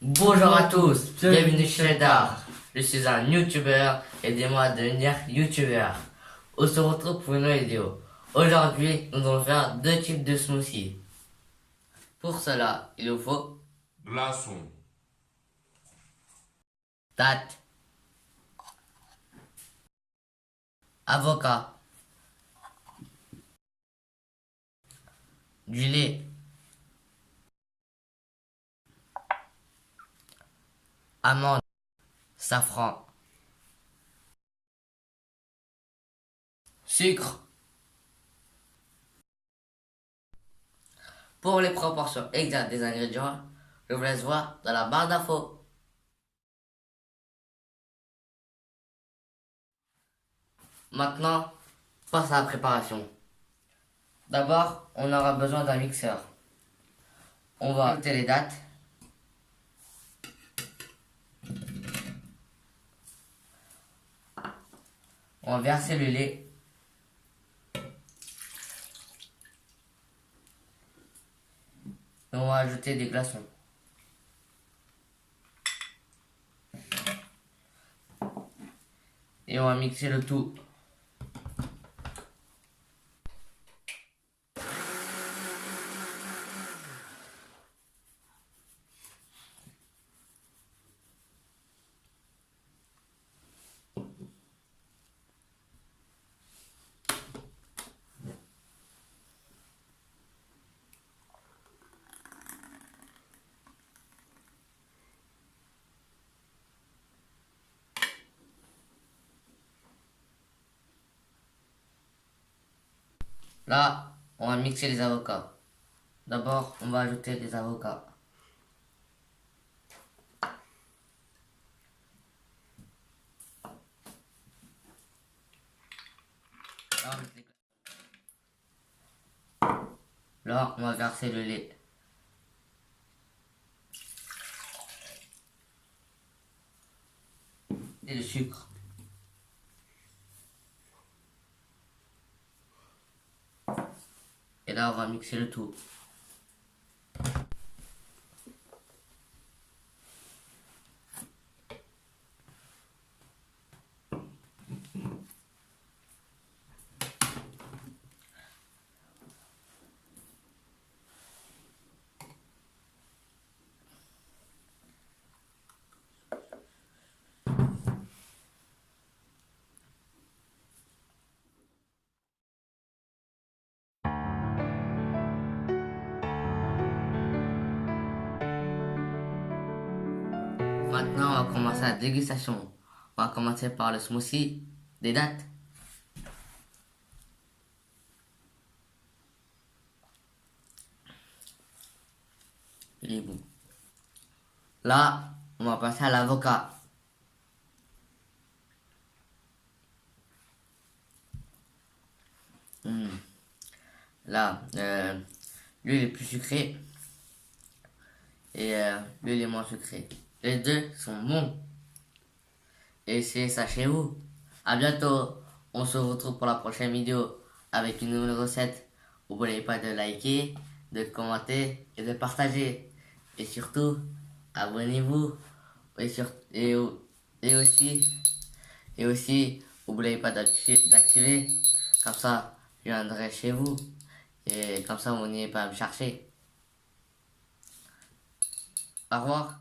Bonjour à tous, bienvenue chez Dar. Je suis un youtubeur, aidez-moi à devenir youtubeur. On se retrouve pour une nouvelle vidéo. Aujourd'hui, nous allons faire deux types de smoothies. Pour cela, il nous faut Glaçon, date, avocat, du lait, amande, safran, sucre. Pour les proportions exactes des ingrédients, je vous laisse voir dans la barre d'infos. Maintenant, passe à la préparation. D'abord, on aura besoin d'un mixeur. On va ajouter les dattes. On va verser le lait. Et on va ajouter des glaçons. Et on va mixer le tout. Là, on va mixer les avocats. D'abord, on va ajouter les avocats. Là, on va verser le lait. Et le sucre. Et là, on va mixer le tout. Maintenant, on va commencer la dégustation. On va commencer par le smoothie des dattes. Il est bon. Là, on va passer à l'avocat. Hmm. Là, lui il est plus sucré et lui il est moins sucré. Les deux sont bons. Essayez ça chez vous. À bientôt. On se retrouve pour la prochaine vidéo avec une nouvelle recette. N'oubliez pas de liker, de commenter et de partager. Et surtout, abonnez-vous. Et aussi, n'oubliez pas d'activer. Comme ça, je viendrai chez vous. Et comme ça, vous n'ayez pas à me chercher. Au revoir.